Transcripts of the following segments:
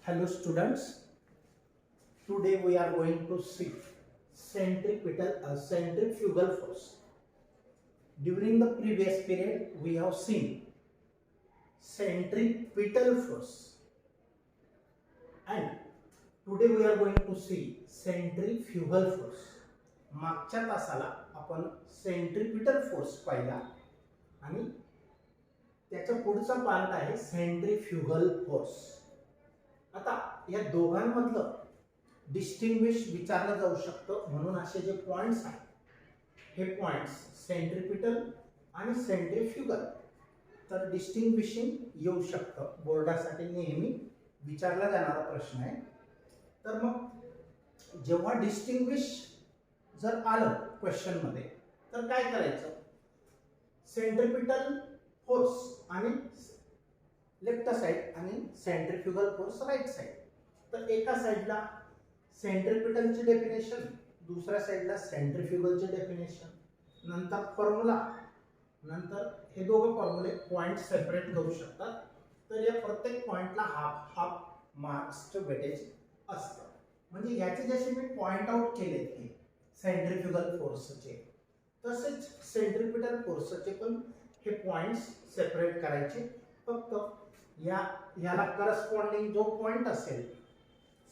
Hello students, today we are going to see centrifugal force. During the previous period we have seen centripetal force and today we are going to see centrifugal force. मागच्या तासाला आपण centripetal force पाहिला आणि त्याचा पुढचा part आहे centrifugal force. आता या दोघांमधलं डिस्टिंग्विश विचारलं जाऊ शकतं म्हणून असे जे पॉइंट्स आहेत हे पॉइंट्स सेंट्रिपिटल आणि सेंट्रिफ्युगल तर डिस्टिंग्विशिंग येऊ शकतं. बोर्डासाठी नेहमी विचारला जाणारा प्रश्न आहे. तर मग जेव्हा डिस्टिंग्विश जर आलं क्वेश्चन मध्ये तर काय करायचं, सेंट्रिपिटल फोर्स आणि लेफ्ट साइड आणि सेंट्रिफ्युगल फोर्स राइट साइड. तर एका साइडला सेंट्रिपिटलची डेफिनेशन, दुसऱ्या साइडला सेंट्रिफ्युगलची डेफिनेशन, नंतर फॉर्म्युला, नंतर हे दोघं फॉर्म्युले पॉइंट सेपरेट करू शकतात. तर या प्रत्येक पॉइंटला हाफ हाफ मार्क्सचं वेटेज असतं. म्हणजे याचे जसे मी पॉइंट आउट केले की सेंट्रिफ्युगल फोर्सचे तसेच सेंट्रिपिटल फोर्सचे पण हे पॉइंट्स सेपरेट करायचे. फक्त याला करस्पॉन्डिंग जो पॉइंट असेल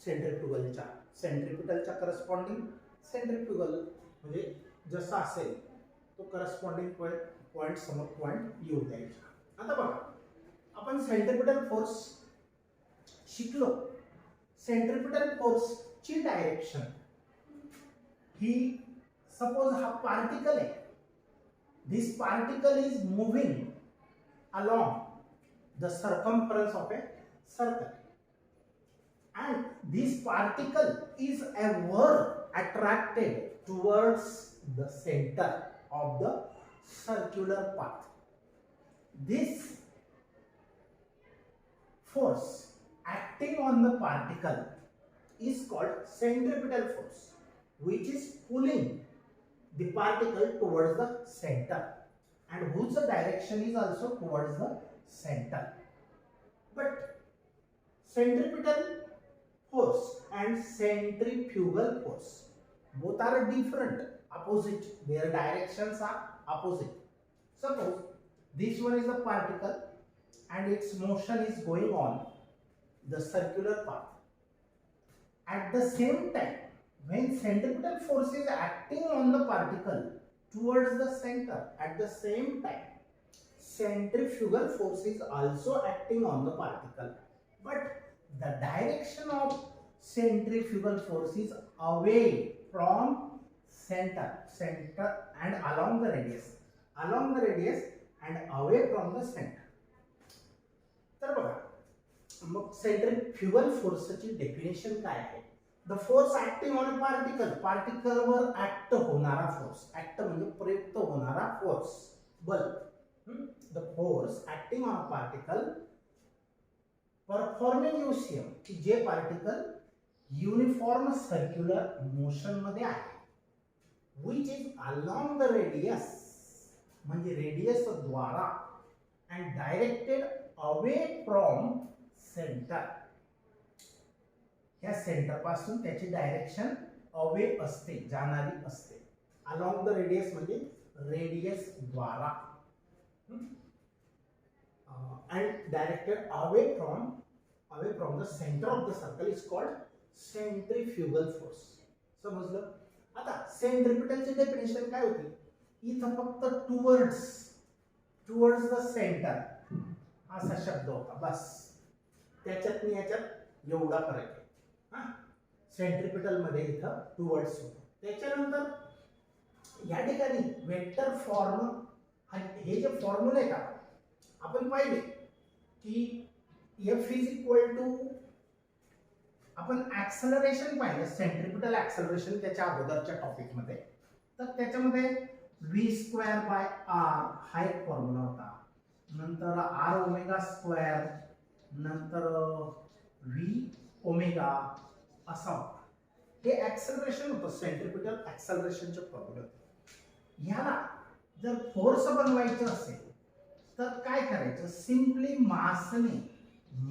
सेंट्रिफ्युगलच्या सेंट्रिपिटलच्या करस्पॉन्डिंग सेंट्रिफ्युगल म्हणजे जसा असेल तो करस्पॉन्डिंग पॉइंट समोर पॉइंट येऊ द्यायचा. आता बघा आपण सेंट्रिपिटल फोर्स शिकलो. सेंट्रिपिटल फोर्सची डायरेक्शन ही सपोज हा पार्टिकल आहे. This particle is moving along the circumference of a circle and this particle is ever attracted towards the center of the circular path. This force acting on the particle is called centripetal force, which is pulling the particle towards the center and whose direction is also towards the center. But centripetal force and centrifugal force both are different, opposite. Their directions are opposite. Suppose this one is the particle and its motion is going on the circular path. At the same time, when centripetal force is acting on the particle towards the center, at the same time centrifugal force is also acting on the particle, but the direction of centrifugal force is away from center and along the radius and away from the center. तर बघा मग centrifugal फोर्सची definition काय आहे. The force acting on a particle, पार्टिकलवर act होणारा force, act म्हणजे प्रयुक्त होणारा फोर्स, बल. The force acting on a particle performing UCM, की जे पार्टिकल युनिफॉर्म सर्क्युलर मोशन मध्ये आहे, which is along the radius म्हणजे रेडियस द्वारा and directed away from centre. या सेंटर पासून त्याची डायरेक्शन अवे असते, जाणारी असते. अलॉंग द रेडियस म्हणजे रेडियस द्वारा and directed away from the center of the circle is called centrifugal force. समजलं. आता सेंट्रिपिटलची डेफिनेशन काय होती. इथं फक्त टुवर्ड्स द सेंटर असा शब्द होता बस. त्याच्यात आणि याच्यात एवढा फरक आहे. सेंट्रिपिटल मध्ये इथं टुवर्ड्स होतं. त्याच्यानंतर या ठिकाणी वेक्टर फॉर्म हे जे फॉर्म्युले आहेत आपण पाहिले की F इज इक्वल टू, आपण ऍक्सलरेशन पाहिलं सेंट्रिपिटल ऍक्सलरेशन त्याच्या अगोदरच्या टॉपिक मध्ये. तर त्याच्यामध्ये v² बाय r हा एक फॉर्म्युला होता. नंतर r ओमेगा स्क्वेअर, नंतर v ओमेगा असा होता. हे ऍक्सलरेशन होतं, सेंट्रिपिटल ऍक्सलरेशनचे फॉर्म्युला. ह्याला जर फोर्स बनवायचं असेल तर काय करायचं, सिंपली मासने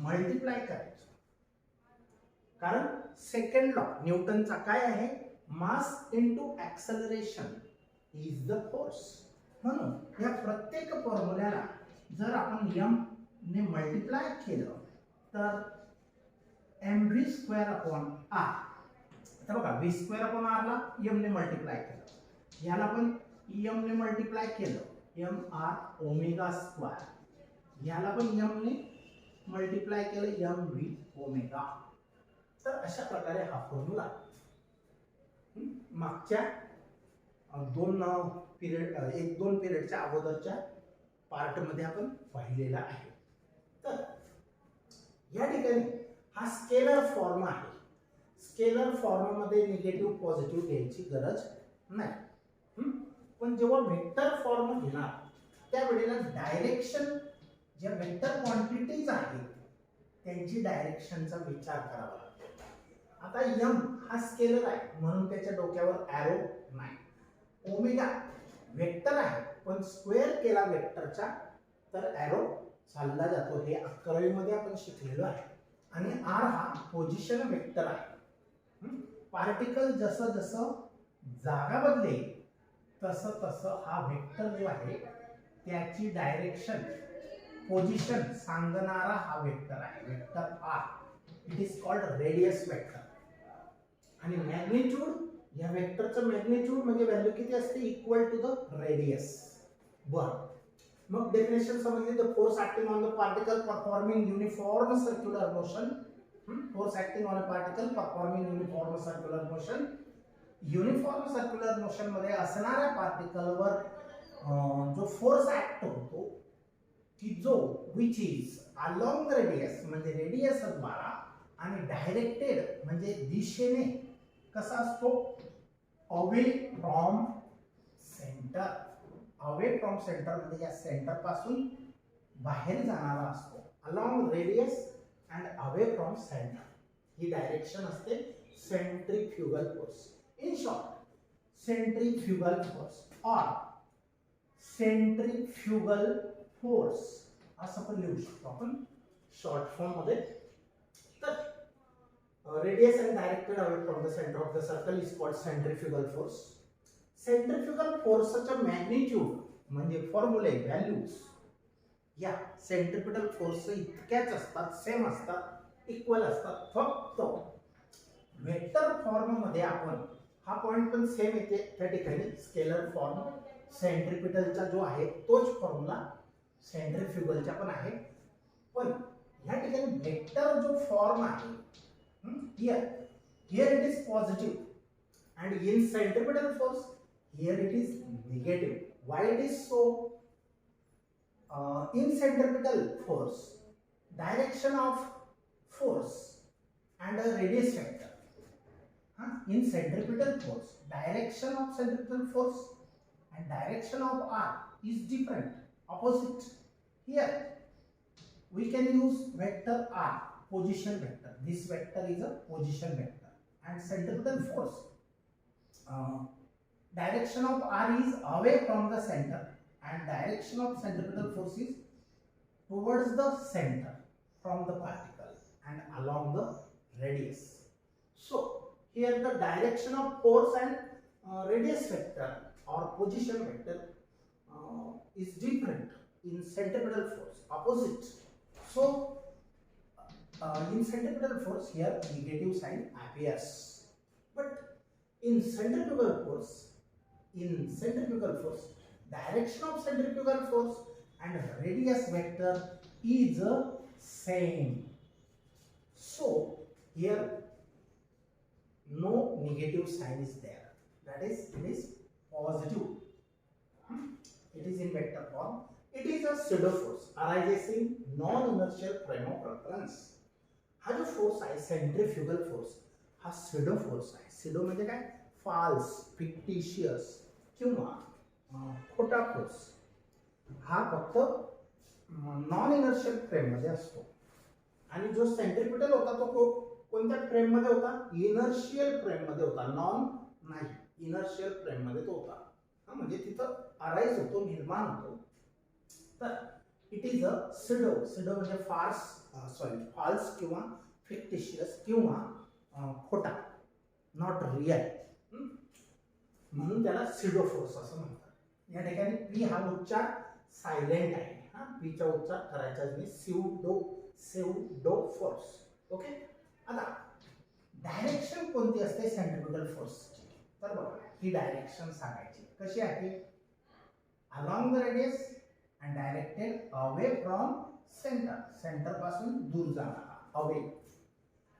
मल्टिप्लाय करायचं. कारण सेकंड लॉ न्यूटनचा काय आहे, mass into acceleration is the force. म्हणून या प्रत्येक फॉर्म्युल्याला जर आपण m ने मल्टिप्लाय केलं तर mv स्क्वेअर अपॉन r. तर बघा v स्क्वेअर अपॉन r ला m ने मल्टिप्लाय केलं, याला पण m ने मल्टिप्लाय केलं mr ओमेगा स्क्वेअर, याला पण m ने मल्टिप्लाय केलं mv ओमेगा. तर अशा प्रकारे हा फॉर्म्युला मागच्या एक दोन पिरियडच्या अगोदरच्या पार्ट मध्ये आपण पाहिलेला आहे. तर या ठिकाणी हा स्केलर फॉर्म आहे. स्केलर फॉर्म मध्ये निगेटिव्ह पॉझिटिव्ह घ्यायची गरज नाही. पण जेव्हा वेक्टर फॉर्म घेणार त्यावेळेला डायरेक्शन ज्या वेक्टर क्वांटिटीज आहेत त्यांची डायरेक्शनचा विचार करावा लागतो. आता m हा स्केलर आहे म्हणून त्याच्या डोक्यावर एरो नाही. ओमेगा वेक्टर आहे पण स्क्वेअर केला वेक्टरचा तर एरो चालला जातो, हे 11वी मध्ये आपण शिकलेलो आहे. आणि r हा पोझिशन वेक्टर आहे. पार्टिकल जसं जसं जागा बदलेल तसं तसं हा वेक्टर जो आहे त्याची डायरेक्शन पोझिशन सांगणारा हा वेक्टर आहे, vector r. It is called radius vector. आणि मॅग्निट्यूड या वेक्टरचं मॅग्निट्यूड म्हणजे व्हॅल्यू किती असते, इक्वल टू द रेडियस. बरं, मग डेफिनेशन समजली. The force acting on the particle performing uniform circular motion. Force acting on a particle performing uniform circular motion. Uniform circular motion मध्ये असणाऱ्या पार्टिकलवर जो फोर्स ऍक्ट होतो की जो विच इज अलोंग रेडियस म्हणजे रेडियस द्वारा आणि डायरेक्टेड म्हणजे दिशेने कसा असतो, away from centre. Away from centre म्हणजे या सेंटर पासून बाहेर जाणारा असतो. Along radius and away from centre ही डायरेक्शन असते centrifugal force. In short centrifugal force और सेंट्रीफ्युगल फोर्स असं पण लिहू शकतो आपण शॉर्ट फॉर्म मध्ये. तर radius and directed away from the center of the circle is called centrifugal force. Centrifugal force चा मॅग्निट्यूड म्हणजे फॉर्म्युले व्हॅल्यूज या सेंट्रिपिटल फोर्स इतक्याच असतात, सेम असतात, इक्वल असतात. फक्त वेक्टर फॉर्म मध्ये आपण हा पॉइंट पण सेम येते त्या ठिकाणी. स्केलर फॉर्म सेंट्रिपिटलचा जो आहे तोच फॉर्म्युला सेंट्रिफ्युगलचा पण आहे. पण या ठिकाणी वेक्टर जो फॉर्म आहे here it is positive and in centripetal force here it is negative. Why it is so? In centripetal force direction of force and a radius vector. In centripetal force direction of centripetal force and direction of r is different, opposite. Here we can use vector r, position vector. This vector is a position vector. And centripetal force direction of r is away from the center and direction of centripetal force is towards the center from the particle and along the radius. So here the direction of force and radius vector or position vector is different in centripetal force, opposite. So in centripetal force here negative sign appears, but in centrifugal force direction of centrifugal force and radius vector is same. So here no negative sign is there, that is it is positive. It is in vector form. It is a pseudo force arises in non inertial frame of reference. हा जो force आहे centrifugal force हा pseudo force आहे. Pseudo म्हणजे काय, false, fictitious किंवा खोटा force. हा फक्त नॉन इनर्शियल फ्रेम मध्ये असतो. आणि जो सेंट्रिपिटल होता तो कोणत्या फ्रेम मध्ये होता, इनर्शियल फ्रेम मध्ये होता, नॉन नाही इनर्शियल फ्रेम मध्ये तो होता. म्हणजे तिथं अराइज होतो, निर्माण होतो. तर it is a pseudo. Pseudo म्हणजे फॉल्स किंवा फिक्टिशियस किंवा खोटा, नॉट रिअल, म्हणून त्याला स्युडो फोर्स असं म्हणतात. या ठिकाणी पी हा उच्चार सायलेंट आहे. पीचा उच्चार करायचा नाही. Pseudo force. ओके. आता डायरेक्शन कोणती असते सेंट्रिफ्युगल फोर्सची? तर बघा, ही डायरेक्शन सांगायची कशी आहे. Along the radius and directed away from centre. Centre पासून दूर जाणारा, अवे.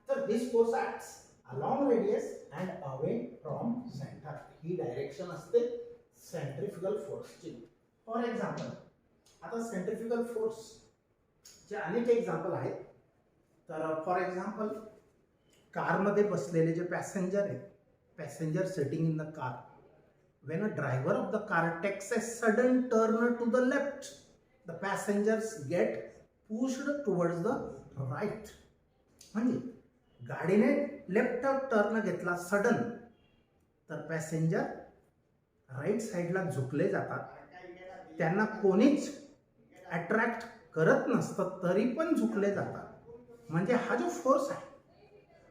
तर this force acts along radius and away from centre. ही डायरेक्शन असते सेंट्रिफ्युगल फोर्सची. फॉर एक्झाम्पल, आता सेंट्रिफ्युगल फोर्सचे अनेक एक्झाम्पल आहेत. तर फॉर एक्झाम्पल, कारमध्ये बसलेले जे पॅसेंजर आहेत, passenger sitting in the car, when a driver of the car takes a sudden turn to the left, the passengers get pushed towards the right. म्हणजे गाडीने लेफ्ट टर्न घेतला sudden, तर passenger right साईडला झुकले जातात. त्यांना कोणीच attract करत नसतं तरी पण झुकले जातात. म्हणजे हा जो फोर्स आहे,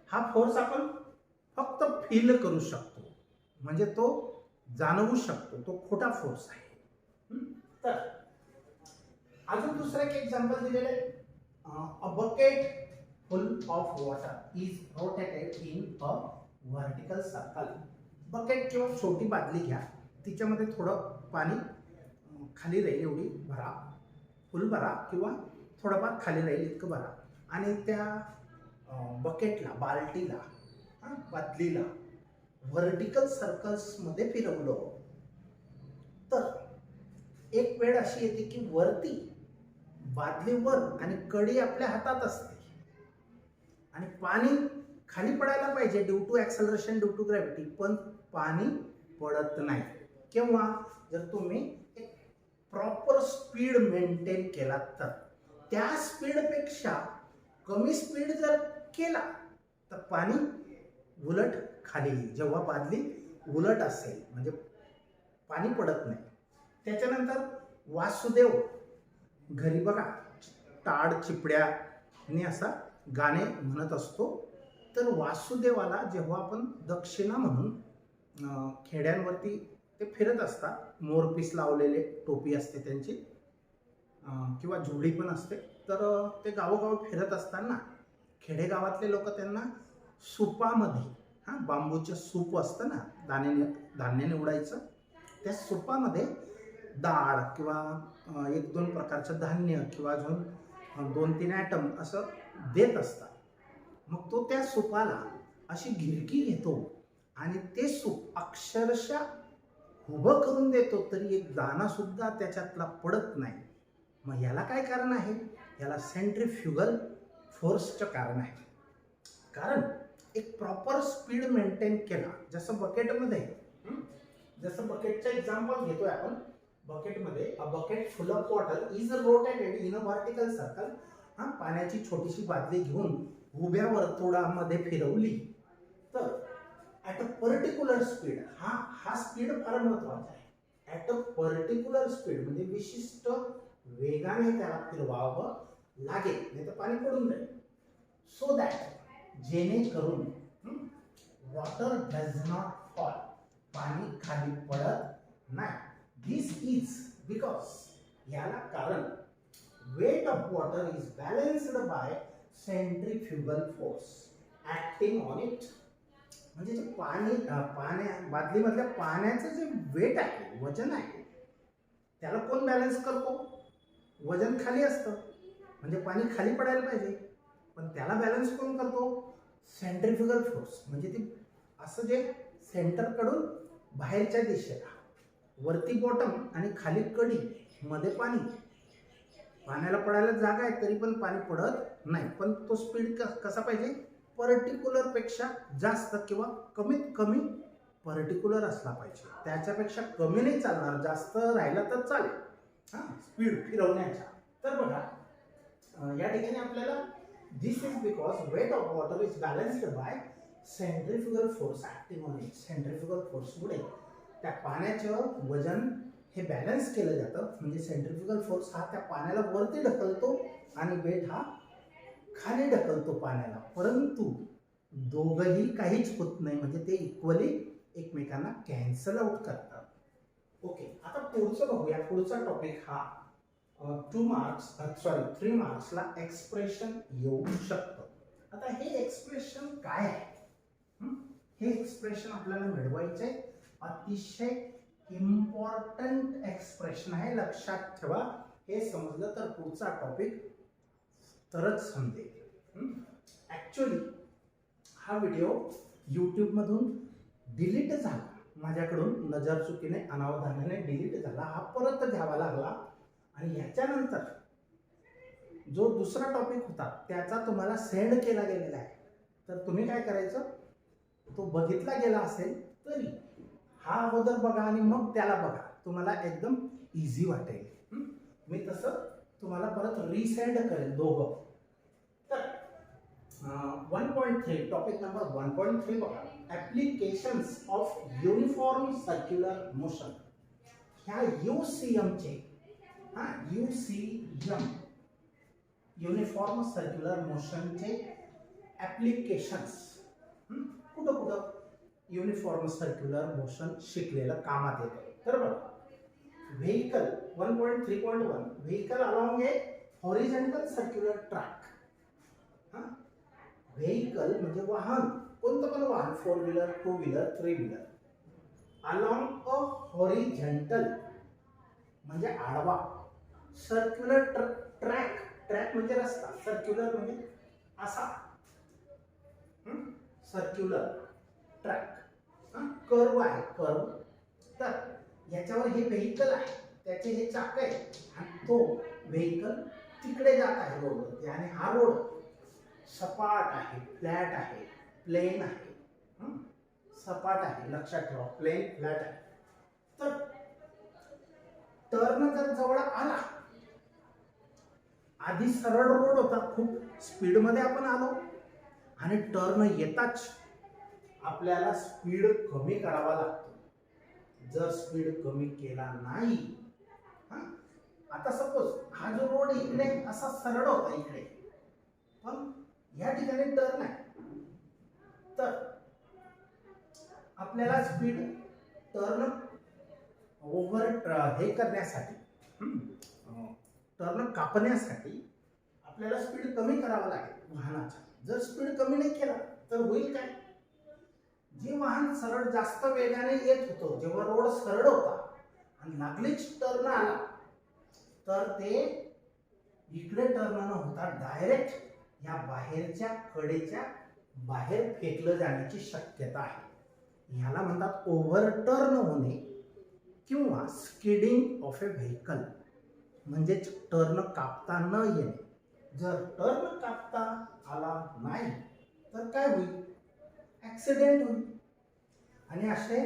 हा फोर्स आपण फक्त फील करू शकतो, म्हणजे तो जाणवू शकतो. तो खोटा फोर्स आहे. तर अजून दुसरं एक एक्झाम्पल दिलेलं आहे. A bucket full of water is rotated in a vertical circle. Bucket किंवा छोटी बादली घ्या, तिच्यामध्ये थोडं पाणी खाली राहील एवढी भरा, फुल भरा किंवा थोडंफार खाली राहील इतकं भरा, आणि त्या बकेटला, बाल्टीला, बादलीला व्हर्टिकल सर्कल्समध्ये फिरवलं, तर एक वेळ अशी येते की वरती बादलीवर आणि कडी आपल्या हातात असते आणि पाणी खाली पडायला पाहिजे due to acceleration, due to gravity, पण पाणी पडत नाही. किंवा जर तुम्ही एक प्रॉपर स्पीड मेंटेन केला, तर त्या स्पीडपेक्षा कमी स्पीड जर केला तर पाणी उलट खाली येईल. जेव्हा बादली उलट असेल म्हणजे पाणी पडत नाही. त्याच्यानंतर वासुदेव घरी बघा टाळ चिपड्याने असा गाणे म्हणत असतो. तर वासुदेवाला जेव्हा आपण दक्षिणा म्हणून खेड्यांवरती ते फिरत असतात, मोरपीस लावलेले टोपी असते त्यांची, किंवा जुडी पण असते, तर ते गावोगाव फिरत असताना खेडेगावातले लोक त्यांना सुपामध्ये, बांबूचं सूप असतं ना, धान्य निवडायचं, त्या सुपामध्ये डाळ किंवा एक दोन प्रकारचं धान्य किंवा अजून दोन तीन ॲटम असं देत असतात. मग तो त्या सुपाला अशी गिरकी घेतो आणि ते सूप अक्षरशः उभं करून देतो, तरी एक दाणा सुद्धा त्याच्यातला पडत नाही. मग याला काय कारण आहे? याला सेंट्रिफ्युगल फोर्सचं कारण आहे. कारण एक प्रॉपर स्पीड मेंटेन केला, जसं बकेटमध्ये, जसं बकेटचं एक्झाम्पल घेतोय आपण, बकेटमध्ये a bucket full of water is rotated in a vertical circle. पाण्याची छोटीशी बादली घेऊन उभ्या वर्तुळामध्ये फिरवली, तर ॲट अ पर्टिक्युलर स्पीड, हा स्पीड फार महत्वाचा आहे. ॲट अ पर्टिक्युलर स्पीड म्हणजे विशिष्ट वेगाने त्याला फिरवावं लागेल, नाही तर पाणी पडून जाईल. सो दॅट जेणेकरून वॉटर डज नॉट फॉल, पाणी खाली पडत नाही. दिस इज बिकॉज, याला कारण weight of water is balanced by centrifugal force acting on it. म्हणजे जे बादलीमधल्या पाण्याचं जे वेट आहे, वजन आहे, त्याला कोण बॅलन्स करतो? वजन खाली असतं म्हणजे पाणी खाली पडायला पाहिजे, पण त्याला बॅलन्स कोण करतो? Centrifugal force. म्हणजे ती असं जे सेंटरकडून बाहेरच्या दिशेला, वरती बॉटम आणि खाली कडी, मध्ये पाणी, पाण्याला पडायला जागा आहे तरी पण पाणी पडत नाही. पण तो स्पीड कसा पाहिजे? पर्टिक्युलर पेक्षा जास्त किंवा कमीत कमी पर्टिक्युलर असला पाहिजे. त्याच्यापेक्षा कमी नाही चालणार, जास्त राहिला तर चालेल स्पीड फिरवण्याच्या. तर बघा या ठिकाणी आपल्याला this is because weight of water is balanced by centrifugal force acting on it. Centrifugal फोर्समुळे त्या पाण्याचं वजन हे बॅलन्स केलं जातं. म्हणजे सेंट्रिफ्युगल फोर्स हा त्या पाण्याला वरती ढकलतो आणि वेट हा खाली ढकलतो पाण्याला. परंतु दोघंही काहीच होत नाही, म्हणजे ते इक्वली एकमेकांना कॅन्सल आउट करतात. ओके, आता पुढचं बघूया. पुढचा टॉपिक हा 3 मार्क्सला एक्सप्रेशन येऊ शकतं. आता हे एक्सप्रेशन काय आहे? हे एक्सप्रेशन आपल्याला मिळवायचे अतिशय इम्पॉर्टंट एक्सप्रेशन आहे, लक्षात ठेवा. हे समजलं तर पुढचा टॉपिक तरच समजेल. ऍक्च्युअली हा व्हिडिओ YouTube मधून डिलीट झाला, माझ्याकडून नजर चुकीने अनावधानाने डिलीट झाला. हा परत घ्यावा लागला आणि याच्यानंतर जो दुसरा टॉपिक होता त्याचा तुम्हाला सेंड केला गेलेला आहे. तर तुम्ही काय करायचं, तो बघितला गेला असेल तरी हा अगोदर बघा आणि मग त्याला बघा, तुम्हाला एकदम इझी वाटेल. मी तसं तुम्हाला परत रिसेंड करेल दोघं. तर 1.3 टॉपिक नंबर 1.3 बघा, applications of uniform circular motion. ह्या UCM चे UCM युनिफॉर्म सर्क्युलर मोशनचे ऍप्लिकेशन्स कुठं कुठं युनिफॉर्म सर्क्युलर मोशन शिकलेलं कामात येतं. तर बघा, व्हेकल 1.3.1 व्हेकल अलॉंग ए हॉरिझॉन्टल सर्क्युलर ट्रॅक. व्हेकल म्हणजे वाहन, कोणतं पण वाहन, 4 wheeler 2 wheeler 3 wheeler, along a horizontal म्हणजे आडवा, सर्क्युलर ट्रॅक, ट्रॅक म्हणजे रस्ता, सर्क्युलर म्हणजे असा, सर्क्युलर ट्रॅक, कर्व आहे, कर्व. तर याच्यावर हे व्हेकल आहे, त्याचे हे चाक आहे आणि तो व्हेकल तिकडे जात आहे रोडवरती. आणि हा रोड सपाट आहे, फ्लॅट आहे, प्लेन आहे. सपाट आहे, लक्षात ठेवा, प्लेन फ्लॅट आहे. तर टर्न जर जवळ आला, आधी सरळ रोड होता, खूप स्पीड मध्ये आपण आलो आणि टर्न येताच आपल्याला स्पीड कमी करावा लागतो. जर स्पीड कमी केला नाही, आता सपोज हा जो रोड इकडे असा सरळ होता इकडे, पण या ठिकाणी टर्न आहे, तर आपल्याला स्पीड टर्न ओव्हर हे करण्यासाठी, टर्न कापण्यासाठी आपल्याला स्पीड कमी करावं लागेल वाहनाचा. जर स्पीड कमी नाही केला तर होईल काय, जे वाहन सरळ जास्त वेगाने येत होतं, जेव्हा रोड सरळ होता आणि लागलीच टर्न आला, तर ते इकडे टर्न न होता डायरेक्ट या बाहेरच्या कडेच्या बाहेर फेकलं जाण्याची शक्यता आहे. ह्याला म्हणतात ओव्हरटर्न होणे किंवा स्किडिंग ऑफ ए व्हेकल, म्हणजेच टर्न कापता न येणे. जर टर्न कापता आला नाही तर काय होईल, ऍक्सिडेंट होईल. आणि असे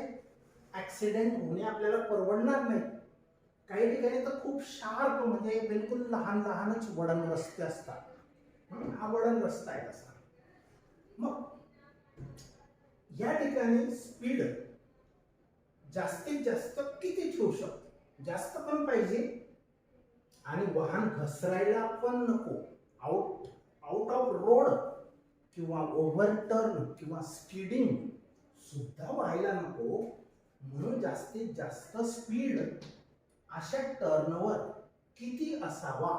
ऍक्सिडेंट होणे आपल्याला परवडणार नाही. काही ठिकाणी तर खूप शार्प, म्हणजे बिलकुल लहान लहानच वळण रस्ते असतात. हा वळण रस्ता आहे तसा. मग या ठिकाणी स्पीड जास्तीत जास्त किती ठेवू शकतो, जास्त पण पाहिजे आणि वाहन घसरायला पण नको, आउट ऑफ रोड किंवा ओव्हरटर्न किंवा स्किडिंग सुद्धा व्हायला नको. म्हणून जास्तीत जास्त स्पीड अशा टर्नवर किती असावा,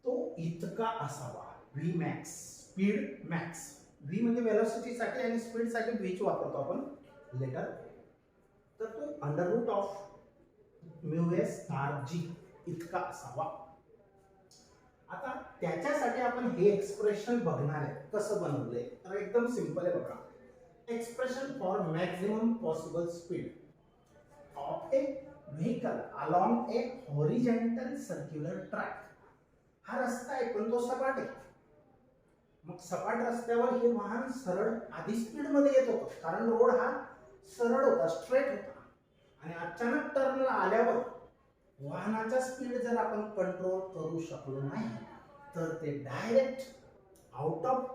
तो इतका असावा, V max, speed max. V म्हणजे वेलोसिटीसाठी आणि स्पीडसाठी व्हीच वापरतो आपण लेटर. तर तो अंडर रूट ऑफ μs/g इतका असावा. आता त्याच्यासाठी आपण हे एक्सप्रेशन बघणार आहे, कसं बनवलंय. तर एकदम सिंपल आहे बघा. Expression for maximum possible speed of A vehicle along A horizontal circular track. हा रस्ता आहे पण तो सपाट आहे. मग सपाट रस्त्यावर हे वाहन सरळ आधी स्पीड मध्ये येत होतं, कारण रोड हा सरळ होता, स्ट्रेट होता. आणि अचानक टर्नला आल्यावर वाहनाचा स्पीड जर आपण कंट्रोल करू शकलो नाही तर ते डायरेक्ट आउट ऑफ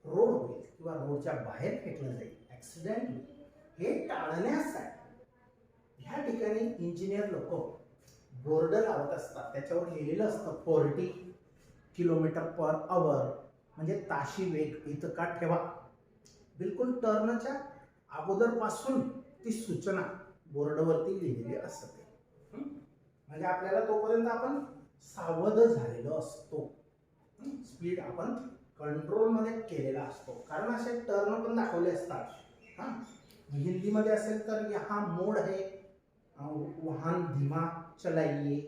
रोड होईल किंवा रोडच्या बाहेर फेकलं जाईल, ऍक्सिडेंट होईल. हे टाळण्यासाठी ह्या ठिकाणी इंजिनियर लोक बोर्ड लावत असतात, त्याच्यावर लिहिलेलं असतं 40 km/h म्हणजे ताशी वेग इतका ठेवा. बिलकुल टर्नच्या अगोदरपासून ती सूचना बोर्डवरती लिहिलेली असते. म्हणजे आपल्याला तोपर्यंत आपण सावध झालेलो असतो. स्पीड आपण कंट्रोलमध्ये केलेला असतो, कारण असे टर्न पण दाखवले असतात. हां, हिंदीमध्ये असेल तर हा मोड है, वाहन धीमा चलाइये,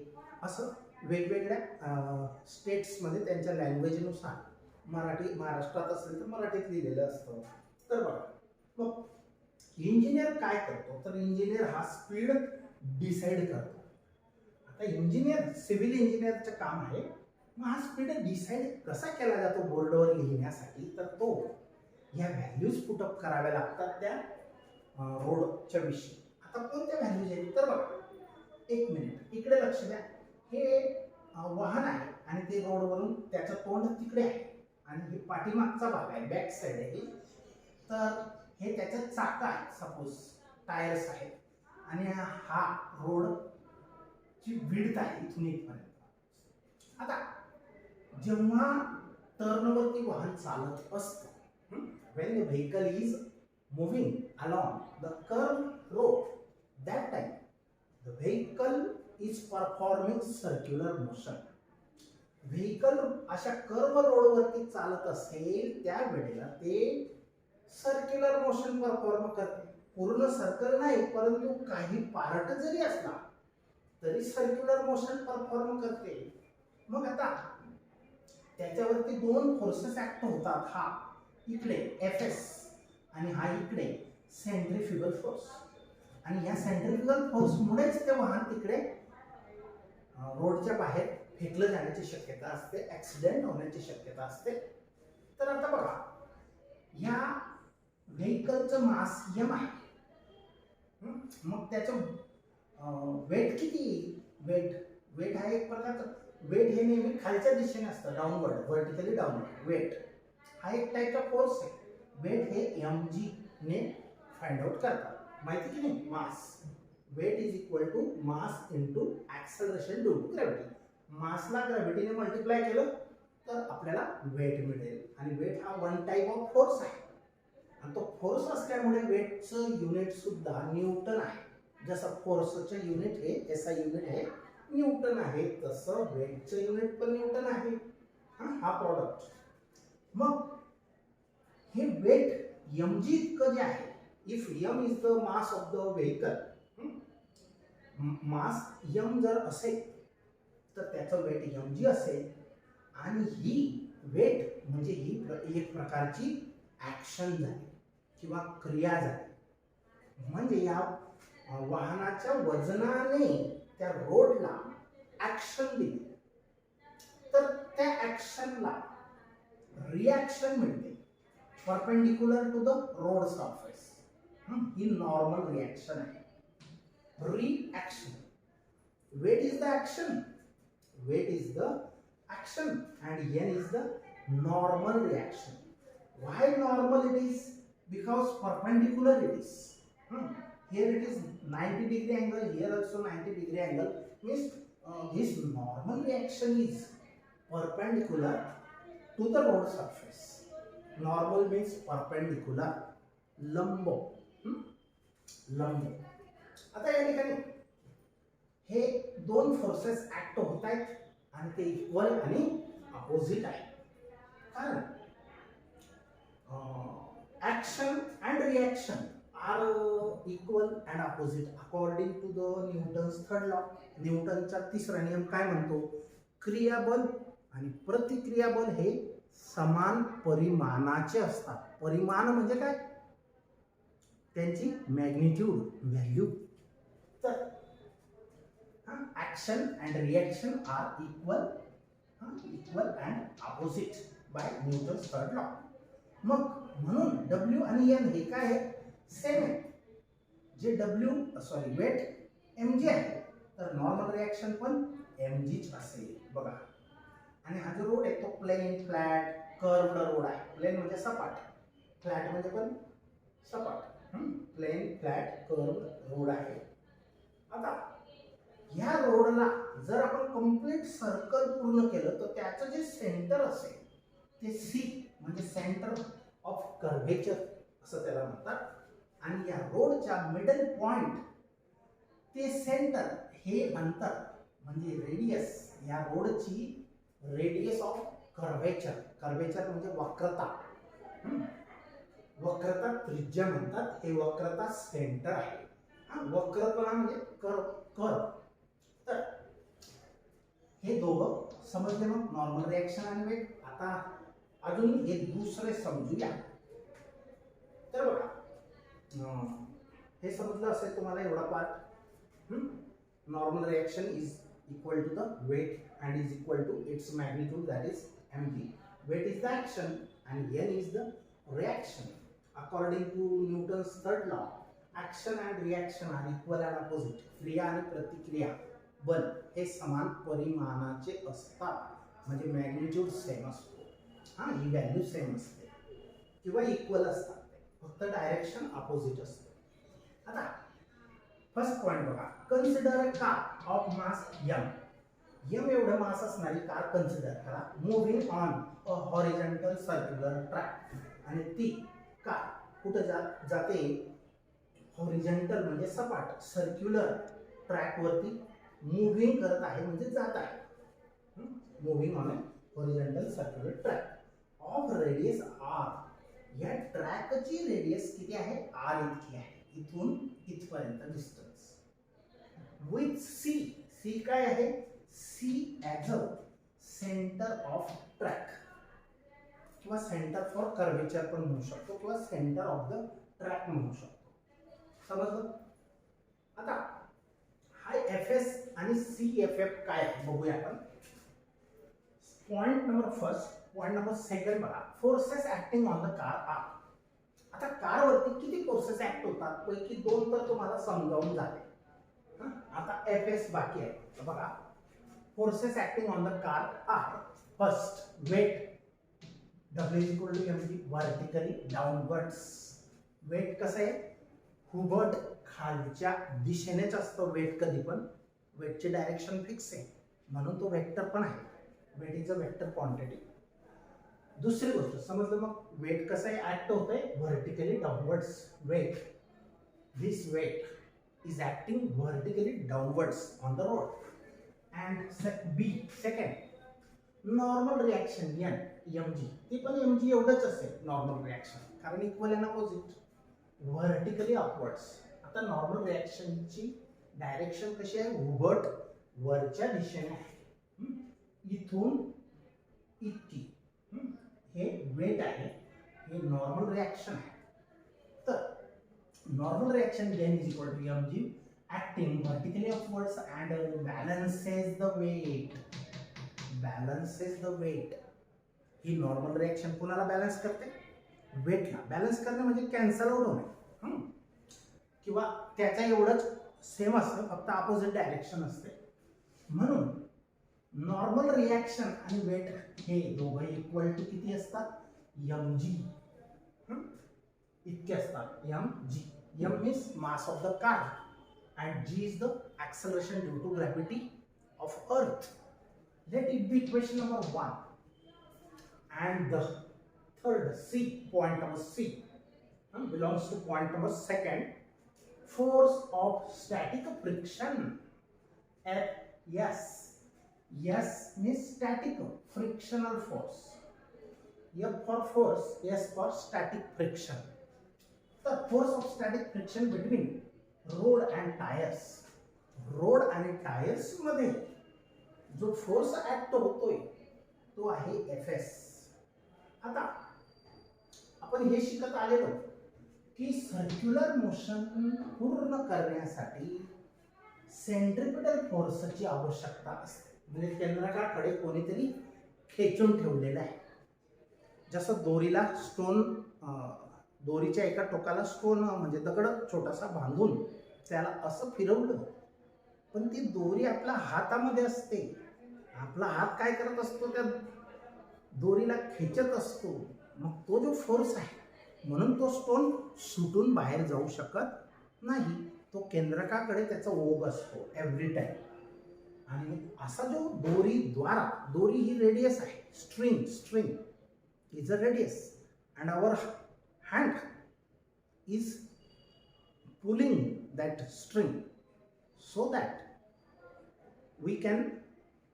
असं वेगवेगळ्या स्टेट्समध्ये त्यांच्या लँग्वेजनुसार. महाराष्ट्रात असेल तर मराठीत लिहिलेलं असतं. तर बघा, मग इंजिनियर काय करतो, तर इंजिनियर हा स्पीड डिसाईड करतो. आता इंजिनियर, सिव्हिल इंजिनियरचं काम आहे. मग हा स्पीड डिसाईड कसा केला जातो बोर्डवर लिहिण्यासाठी, तर तो ह्या व्हॅल्यूज पुटअप कराव्या लागतात त्या रोडच्या विषयी. आता कोणत्या व्हॅल्यूज आहेत, तर बघा, एक मिनिट इकडे लक्ष द्या. हे वाहन आहे आणि ते रोडवरून त्याचं तोंड तिकडे आहे आणि हे पाठीमागचा भाग आहे, बॅक साईड आहे. तर हे त्याचं चाक आहे, सपोज टायर्स आहेत, आणि हा रोडची विड्थ आहे इथून इथपर्यंत. आता जेव्हा टर्नवरती वाहन चालत असतं, when the vehicle is moving along the curved road, that time the vehicle is performing circular motion. Vehicle अशा कर्व रोडवरती चालत असेल त्यावेळेला ते सर्क्युलर मोशन परफॉर्म करते. पूर्ण सर्कल नाही, परंतु काही पार्ट जरी असला तरी सर्क्युलर मोशन परफॉर्म करते. मग आता त्याच्यावरती दोन फोर्सेस ऍक्ट होतात. हा इकडे एफएस आणि हा इकडे सेंट्रीफ्युगल फोर्स. आणि या सेंट्रीफ्युगल फोर्समुळेच ते वाहन तिकडे रोडच्या बाहेर फेकलं जाण्याची शक्यता असते, ऍक्सिडेंट होण्याची शक्यता असते. तर आता बघा, या व्हेकलचं मास m आहे. मग त्याचं वेट किती? वेट हा एक प्रकारचं वेट हे नेहमी खालच्या दिशेने असतं, डाऊनवर्ड, व्हर्टिकली डाऊनवर्ड. वेट हा एक टाईपचा फोर्स आहे. वेट हे mg ने फाइंड आउट करतात, माहिती की नाही? Mass, weight is equal to mass into acceleration due to gravity. मासला ग्रॅव्हिटीने मल्टिप्लाय केलं तर आपल्याला वेट मिळेल. आणि वेट हा वन टाइप ऑफ फोर्स आहे, आणि तो फोर्स असल्यामुळे वेटचं युनिट सुद्धा न्यूटन आहे. जसं फोर्सचं युनिट हे एसआय युनिट हे न्यूटन आहे, तसं वेटचं युनिट पण न्यूटन आहे. हा प्रॉडक्ट. मग हे वेट mg इतकं जे आहे, if m is the mass of the vehicle, mass m जर असेल तर त्याचं वेट mg असेल. आणि ही वेट म्हणजे ही एक प्रकारची ऍक्शन झाली किंवा क्रिया झाली. म्हणजे या वाहनाच्या वजनाने त्या रोडला ऍक्शन दिली, तर त्या ऍक्शनला रिॲक्शन मिळते perpendicular to the road surface. ही नॉर्मल रिॲक्शन आहे. Reaction, weight is the action, weight is the action, and n is the normal reaction. Why normal it is? Because perpendicular it is. Here it is 90 degree angle, here also 90 degree angle, means this normal reaction is perpendicular to the road surface. Normal means perpendicular, lambo. lambo. आता या ठिकाणी हे दोन forces act होत आहेत आणि ते equal आणि अपोजिट आहे. कारण action and reaction are equal and opposite according to the Newton's third law. न्यूटनचा तिसरा नियम काय म्हणतो? क्रियाबल आणि प्रतिक्रियाबल हे समान परिमाणाचे असतात. परिमाण म्हणजे काय? त्यांची मॅग्निट्यूड, व्हॅल्यू. तर action and reaction are equal and opposite by Newton's third law. मग म्हणून W आणि N हे काय आहे? सेम आहे. जे वेट mg आहे, तर नॉर्मल रिॲक्शन पण mg च असेल. बघा, आणि हा जो रोड आहे तो प्लेन, फ्लॅट, कर्व्ड रोड आहे. प्लेन म्हणजे सपाट, फ्लॅट म्हणजे पण सपाट. प्लेन, फ्लॅट, कर्व्ड रोड आहे. आता ह्या रोडला जर आपण कंप्लीट सर्कल पूर्ण केलं तर त्याचं जे सेंटर असेल ते सी म्हणजे सेंटर ऑफ कर्व्हेचर असं त्याला म्हणतात. आणि या रोडच्या मिडल पॉइंट ते सेंटर हे अंतर म्हणजे रेडियस, या रोडची रेडियस ऑफ कर्व्हेचर, कर्व्हेचर म्हणजे वक्रता, वक्रता त्रिज्या म्हणतात. हे वक्रता सेंटर आहे. वक्रता म्हणजे कर्व. तर हे दोघं समजले मग, नॉर्मल रिएक्शन आणि वेट. आता अजून हे दुसरे समजूया. तर बघा, हे समजलं असेल तुम्हाला एवढा part. Normal reaction is equal to the weight and is equal to its magnitude, that is mg. Weight is the action and n is the reaction. According to Newton's third law, action and reaction are equal and opposite. क्रिया आणि प्रतिक्रिया बल हे समान परिमाणाचे असतात, म्हणजे magnitude same असतो. ही value same असते किंवा इक्वल असतात, फक्त डायरेक्शन अपोजिट असते. आता फर्स्ट पॉइंट बघा, consider a car of mass m. m एवढं मास असणारी कार कन्सिडर करा, moving on a horizontal circular track. आणि ती कार कुठे जाते? हॉरिझॉन्टल म्हणजे सपाट, सर्क्युलर ट्रॅक वरती मूव्हिंग करत आहे म्हणजे जात आहे. Moving on a horizontal circular track of radius r. या ट्रॅकची रेडियस किती आहे? r इतकी आहे. इथून इथपर्यंत डिस्टन्स. With c. c काय आहे? C as a center of track किंवा सेंटर फॉर कर्वेचर पण म्हणू शकतो किंवा सेंटर ऑफ द ट्रॅक म्हणू शकतो. समजलं? आता हा FS आणि CFF काय आहे बघूया आपण. Point number first, point number second बघा, forces acting on the car are. आता कार वरती किती फोर्सेस ऍक्ट होतात? पैकी दोन तर तुम्हाला समजावून झाले. आता FS बाकी आहे. बघा, forces acting on the car are first weight, W is equal to mg, vertically downwards. weight कसं आहे? हुबट खालच्या दिशेनेच असतो वेट कधी पण. वेटची डायरेक्शन फिक्स आहे म्हणून तो वेक्टर पण आहे. Weight is a vector quantity. दुसरी गोष्ट समजलं मग, वेट कसं आहे? ऍक्ट होतंय vertically downwards. Weight, this weight is acting vertically downwards on the road. and B second normal reaction n mg, ती पण mg एवढंच असेल नॉर्मल रिएक्शन, कारण equal and opposite, vertically upwards. आता नॉर्मल रिएक्शनची डायरेक्शन कशी आहे? उभट वरच्या दिशेने आहे. इथून इतकी हे वेट आहे, हे नॉर्मल रिएक्शन आहे. तर normal reaction n is equal to mg acting vertically upwards and balances the weight. Balances the weight. He normal reaction कुणाला बॅलन्स करते? वेटला. बॅलन्स करणे म्हणजे कॅन्सल आउट होणे किंवा त्याच्या एवढंच सेम असतं, फक्त अपोजिट डायरेक्शन असते. म्हणून नॉर्मल रिएक्शन आणि वेट हे दोघं इक्वल टू किती असतात? mg इतके असतात. mg. m means mass of the car and g is the acceleration due to gravity of earth. Let it be equation number 1. And the third C, point number C, belongs to point number second. Force of static friction. F, yes. Yes means static frictional force. F for force, S for static friction. The force of static friction between road and tyres. Road आणि tyres मध्ये जो force act होतोय तो आहे FS. आता आपण हे शिकत आलेलो की सर्क्युलर मोशन पूर्ण करण्यासाठी सेंट्रिपिटल फोर्सची आवश्यकता असते, म्हणजे केंद्रकाकडे कोणीतरी खेचून ठेवलेलं आहे. जसं दोरीला स्टोन, दोरीच्या एका टोकाला स्टोन म्हणजे दगड छोटासा बांधून त्याला असं फिरवलं, पण ती दोरी आपल्या हातामध्ये असते. आपला हात काय करत असतो? त्या दोरीला खेचत असतो. मग तो जो फोर्स आहे, म्हणून तो स्टोन सुटून बाहेर जाऊ शकत नाही. तो केंद्रकाकडे त्याचा ओघ असतो एव्हरी टाइम. आणि असा जो दोरी ही रेडियस आहे, string is a radius and our hand is pulling that string so that we can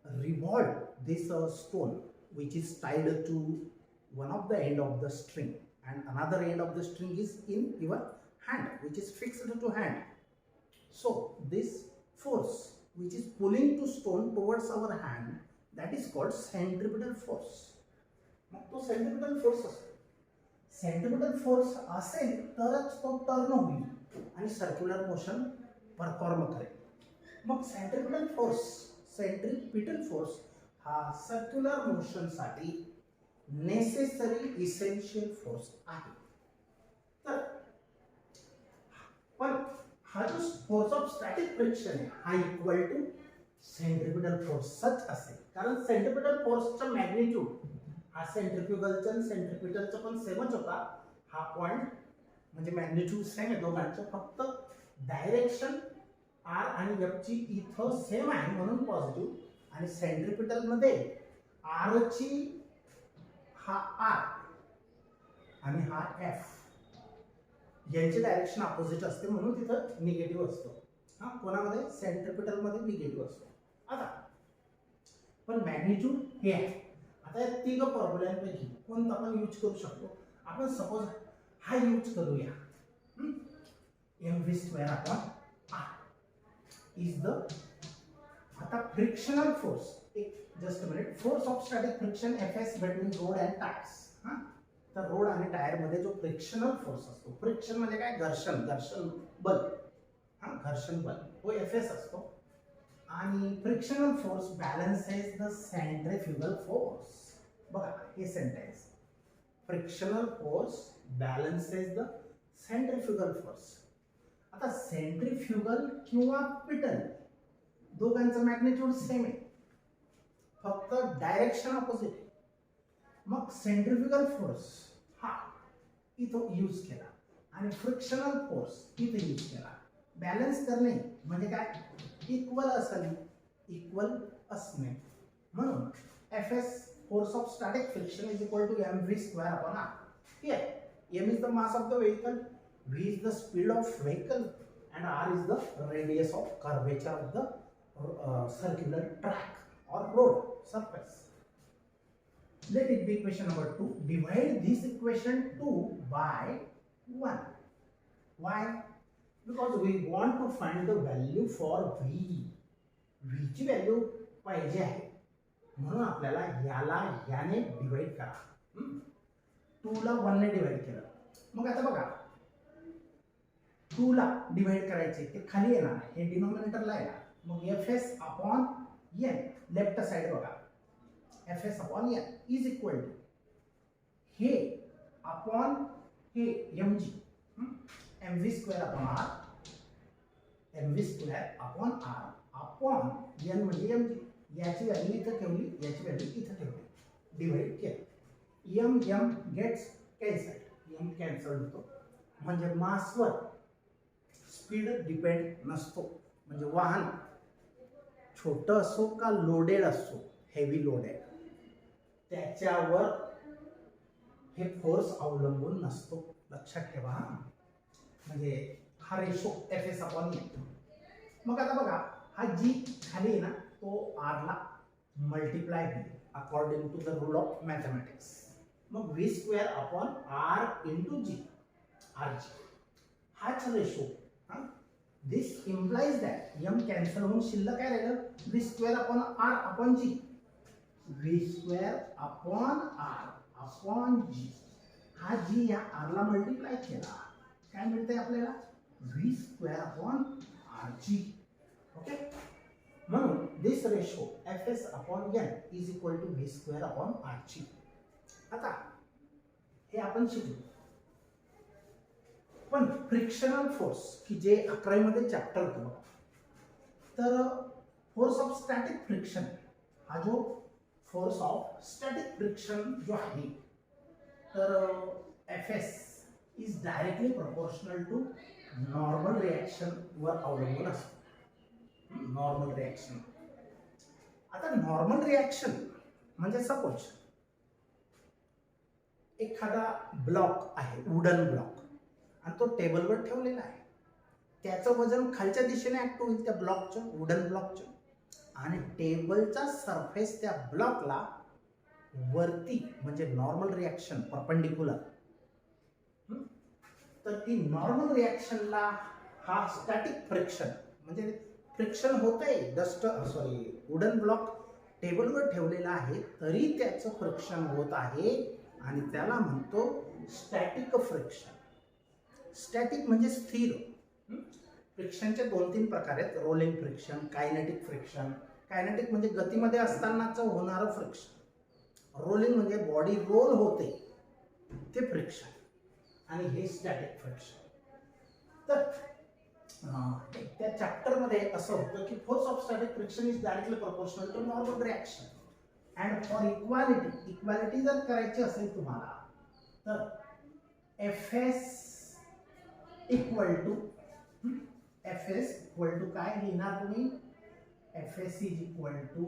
revolve this stone which is tied to one of the end of the string, and another end of the string is in your hand which is fixed to hand. So this force which is pulling to stone towards our hand, that is called centripetal force. मग तो centripetal force असतो. Centripetal force असेल तरच तो turn होईल आणि circular motion perform करेल. मग सेंट्रिपिटल फोर्स हा सर्क्युलर मोशन साठी नेसेसरी इसेन्शियल फोर्स आहे. तर पण हा जो फोर्स ऑफ स्टॅटिक फ्रिक्शन आहे हा इक्वल टू सेंट्रिपिटल फोर्सच असेल, कारण सेंट्रिपिटल फोर्सचा मॅग्निट्यूड हा सेंट्रिपिटलचा पण सेमच होता. हा पॉइंट म्हणजे मॅग्निट्यूड सेम आहे दोघांचं, फक्त डायरेक्शन आर आणि एफ ची इथं सेम आहे म्हणून पॉझिटिव्ह, आणि सेंट्रिपिटल मध्ये आर ची हा आर आणि हा एफ यांची डायरेक्शन अपोजिट असते म्हणून तिथं निगेटिव्ह असतो. हा कोणामध्ये? सेंट्रिपिटल मध्ये निगेटिव्ह असतो. आता पण मॅग्निट्यूड हे आहे. आता या तिघ फॉर्म्युल्यांपैकी कोणता आपण यूज करू शकतो? आपण सपोज हा यूज करूया. mv² upon r is the, आता फ्रिक्शनल फोर्स, एक just minute, force of static friction Fs between road and tyres. तर रोड आणि टायर मध्ये जो फ्रिक्शनल फोर्स असतो, फ्रिक्शन म्हणजे काय? घर्षण बल. घर्षण बल तो Fs असतो. आणि frictional force balances the centrifugal force. बघा हे sentence, frictional force balances the centrifugal force. आता सेंट्रिफ्युगल किंवा पिटल दोघांचं मॅग्निट्यूड सेम आहे, फक्त डायरेक्शन अपोजिट आहे. मग सेंट्रिफ्युगल फोर्स हा इथं यूज केला आणि फ्रिक्शनल फोर्स इथं यूज केला. बॅलन्स करणे म्हणजे काय? इक्वल असणे. म्हणून Fs force of static friction is equal to mv² upon r. Here m is the mass of the vehicle, v is the speed of vehicle, and r is the radius of curvature of the circular track or road surface. Let it be equation number 2. Divide this equation 2 by 1. Why? Because we want to find the value for v. v ची value पाहिजे आहे म्हणून आपल्याला याला याने divide करा. 2 ला 1 ने डिवाइड केलं. मग आता बघा 2 ला डिवाइड करायचे ते खाली येणार, हे डिनोमिनेटरला येणार. मग Fs upon n left side बघा, Fs upon n is equal to हे अपॉन हे mg, mv² upon r, mv² upon r upon n म्हणजे mg. याची व्हॅल्यू इथं ठेवली, याची व्हॅल्यू इथं ठेवली, डिवाइड केलं. m gets cancel, m cancel होतो. म्हणजे मासवर स्पीड डिपेंड नसतो. म्हणजे वाहन छोटं असो का लोडेड असो, हेवी लोड आहे, त्याच्यावर हे फोर्स अवलंबून नसतो. लक्षात ठेवा. म्हणजे हा रेशो Fs अपॉन n. मग आता बघा हा जी खाली आहे ना तो r ला मल्टिप्लाय होईल according to the rule of mathematics. मग v² upon r into g, rg हाच ratio. This implies that m cancel होऊन शिल्लक काय राहिलं? v² upon r upon g, v² upon r upon g. हा g या r ला मल्टिप्लाय केला, काय मिळतंय आपल्याला? v² upon rg. ओके. म्हणून this ratio Fs upon n is equal to v² upon rg. आता हे आपण शिकलो. पण फ्रिक्शनल फोर्स की जे 11वी मध्ये चॅप्टर होतं, तर फोर्स ऑफ स्टॅटिक फ्रिक्शन हा जो फोर्स ऑफ स्टॅटिक फ्रिक्शन जो आहे, तर Fs is directly proportional to normal reaction वर अवलंबून असतो. Normal reaction. आता नॉर्मल रिएक्शन म्हणजे सपोज एखादा ब्लॉक आहे, वुडन ब्लॉक, आणि तो टेबलवर ठेवलेला आहे, त्याचं वजन खालच्या दिशेने ऍक्ट होईल त्या ब्लॉकचं, वुडन ब्लॉकचं, आणि टेबलचा सरफेस त्या ब्लॉकला वरती म्हणजे नॉर्मल रिॲक्शन परपेंडिक्युलर, तर ती नॉर्मल रिॲक्शनला हा स्टॅटिक फ्रिक्शन म्हणजे फ्रिक्शन होतंय, वुडन ब्लॉक टेबलवर ठेवलेला आहे तरी त्याचं फ्रिक्शन होत आहे आणि त्याला म्हणतो स्टॅटिक फ्रिक्शन. स्टॅटिक म्हणजे स्थिर. फ्रिक्शनचे 2-3 प्रकार आहेत, rolling friction, kinetic friction. Kinetic म्हणजे गतीमध्ये असतानाचं होणारं फ्रिक्शन, रोलिंग म्हणजे बॉडी रोल होते ते फ्रिक्शन, आणि हे स्टॅटिक फ्रिक्शन. तर त्या चॅप्टरमध्ये असं होतं की force of static friction is directly proportional to normal reaction and for equality जर करायची असेल तुम्हाला तर Fs इक्वल टू काय लिहिणार तुम्ही? Fs is equal to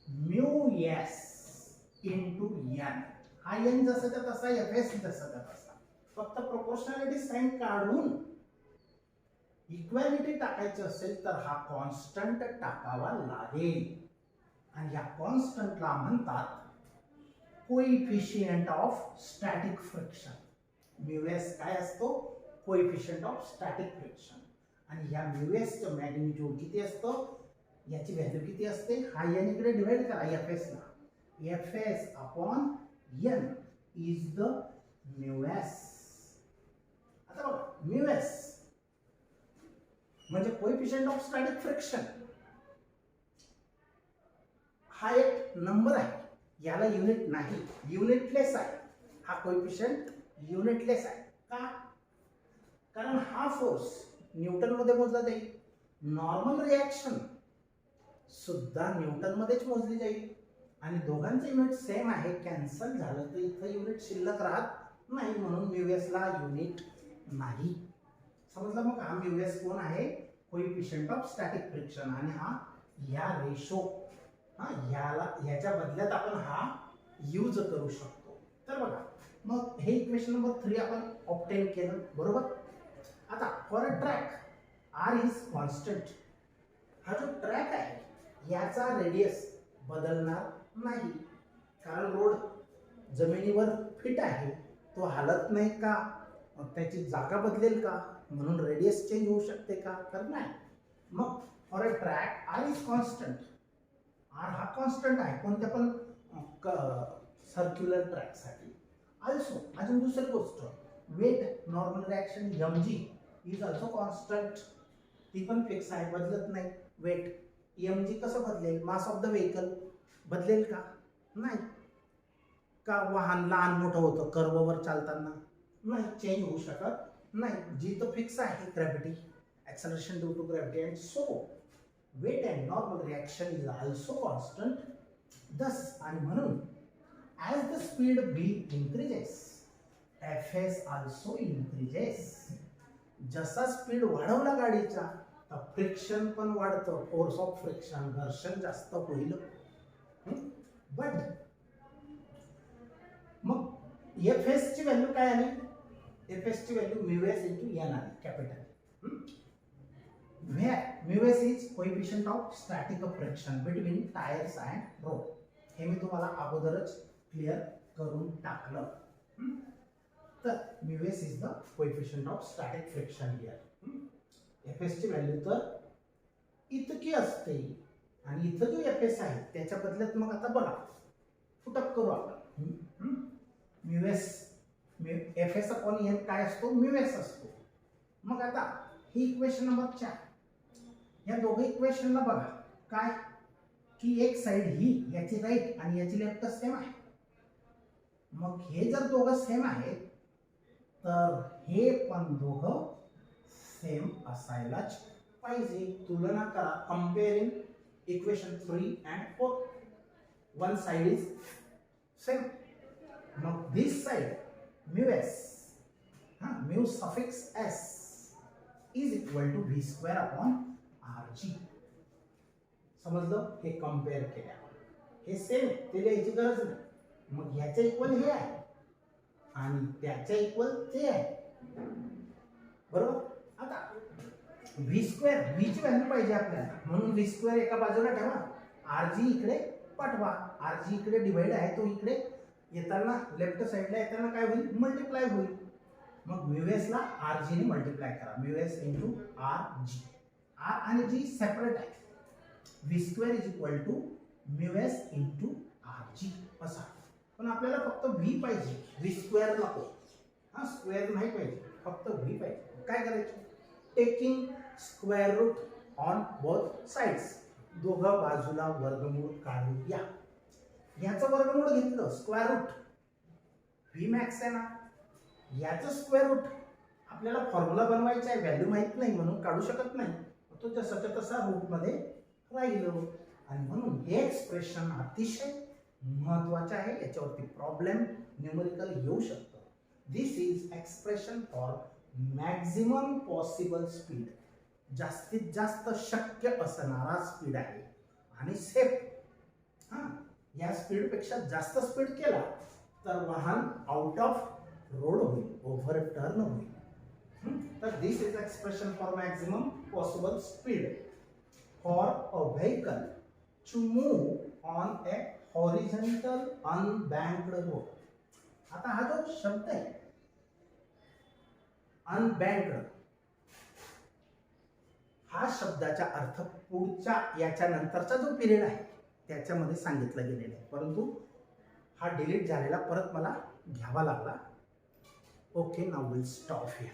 mu S into N. हा एन जसाच्या तसा, Fs जसाच्या तसा, फक्त प्रोपोर्शनॅलिटी साइन काढून इक्वॅलिटी टाकायची असेल तर हा कॉन्स्टंट टाकावा लागेल, आणि या कॉन्स्टंटला म्हणतात coefficient of static friction. Mu S काय असतो? Coefficient of static friction. आणि ह्या म्यू एसचं मॅग्निट्यूड किती असतं, याची व्हॅल्यू किती असते? हा एन इकडे डिवाइड करा Fs ला, Fs upon N is the mu S. आता बघा, म्यू एस म्हणजे कोइफिशियंट ऑफ स्टॅटिक फ्रिक्शन, हा एक नंबर आहे, याला युनिट नाही, युनिटलेस आहे. हा कोइफिशियंट युनिटलेस आहे. का? कारण हा फोर्स न्यूटन मध्ये मोजला जाईल, नॉर्मल रिॲक्शन सुद्धा न्यूटन मध्येच मोजली जाईल, आणि दोघांचे युनिट सेम आहे. कॅन्सल झालं तर इथं युनिट शिल्लक राहत नाही, म्हणून म्यू एस ला युनिट नाही. समजलं? मग हा म्यू एस कोण आहे? Coefficient of static friction. आणि हा या रेशो, ह्याच्या बदल्यात आपण हा यूज करू शकतो. तर बघा, मग हे इक्वेशन नंबर 3 आपण ऑब्टेन केलं, बरोबर. आता for a track R is constant. हा जो ट्रॅक आहे याचा रेडियस बदलणार नाही, कारण रोड जमिनीवर फिट आहे, तो हालत नाही का? त्याची जागा बदलेल का? म्हणून रेडियस चेंज होऊ शकते का? तर नाही. मग for a track R is constant. R हा कॉन्स्टंट आहे कोणत्या पण सर्क्युलर ट्रॅकसाठी. ऑल्सो अजून दुसरी गोष्ट, weight normal reaction mg is also constant. ती पण फिक्स आहे, बदलत नाही. वेट mg कसं बदलेल? मास ऑफ द व्हेकल बदलेल का? नाही. का वाहन लहान मोठं होतं कर्ववर चालताना? नाही, चेंज होऊ शकत नाही. जी तो फिक्स आहे, gravity, acceleration due to gravity, and so weight and normal reaction is also constant. Thus, आणि म्हणून as the speed v increases, Fs also increases. जसा स्पीड वाढवला गाडीचा तर फ्रिक्शन पण वाढतं, फोर्स ऑफ फ्रिक्शन, घर्षण जास्त होईल. बट मग Fs ची व्हॅल्यू काय आली? Fs ची value mu S into N आली, capital. Where mu s is coefficient of static friction between tires and road. हे मी तुम्हाला अगोदरच क्लिअर करून टाकलं. तर mu s is the coefficient of static friction here. Fs ची व्हॅल्यू तर इतकी असते, आणि इथं जो Fs आहे त्याच्या बदल्यात मग आता बघा फुटअप करू आपण. mu s Fs upon n काय असतो? mu s असतो. मग आता ही इक्वेशन नंबर 4. या दोघे इक्वेशनला बघा काय की एक साइड ही याची राईट आणि याची लेफ्ट सेम आहे. मग हे जर दोघं सेम आहेत तर हे पण दोघं सेम असायलाच पाहिजे. तुलना करा, comparing equation 3 and 4. One side is same. मग this side mu S, mu suffix S is equal to v square upon rg. समजलं? हे कंपेअर केल्या, हे सेम, ते लिहायची गरज नाही. मग ह्याच्या इक्वल हे आहे आणि त्याच्या इक्वल ते आहे, बरोबर. आता व्ही स्क्वेअर, व्ही ची व्हॅल्यू पाहिजे आपल्याला, म्हणून व्ही स्क्वेअर एका बाजूला ठेवा, आर जी इकडे पाठवा. आर जी इकडे डिवाइड आहे, तो इकडे येताना लेफ्ट साइडला येताना काय होईल, मल्टिप्लाय होईल. मग म्यू एस ला आर जी ने मल्टिप्लाय करा, mu S into R G. R आणि जी सेपरेट आहे. V square is equal to mu S into R G असा. पण आपल्याला फक्त व्ही पाहिजे, व्ही स्क्वेअर नको, हा स्क्वेअर नाही पाहिजे, फक्त व्ही पाहिजे. काय करायचं, taking square root on both sides, दोघं बाजूला वर्गमूळ काढूया. याचं वर्गमूळ घेतलं स्क्वेअर रूट, व्ही मॅक्स आहे ना, याचं स्क्वेअर रूट आपल्याला फॉर्म्युला बनवायचा आहे, व्हॅल्यू माहित नाही म्हणून काढू शकत नाही, तो जसाच्या तसा रूट मध्ये राहिलो. आणि म्हणून हे एक्सप्रेशन अतिशय महत्वाचे आहे, याच्यावरती प्रॉब्लेम न्यूमेरिकल येऊ शकतो. This is expression for maximum possible speed, जास्तीत जास्त शक्य असणारा स्पीड आहे आणि सेफ. हां, या स्पीड पेक्षा जास्त स्पीड केला तर वाहन आउट ऑफ रोड होईल, ओव्हरटर्न होईल. तर this is expression for maximum possible speed for a vehicle to move on a horizontal unbanked road. आता हा जो शब्द आहे अनबँक्ड, हा शब्दाचा अर्थ पुढच्या याच्या नंतरचा जो पिरियड आहे त्याच्यामध्ये सांगितलं गेलेलं आहे, परंतु हा डिलीट झालेला परत मला घ्यावा लागला. Okay, now will stop here.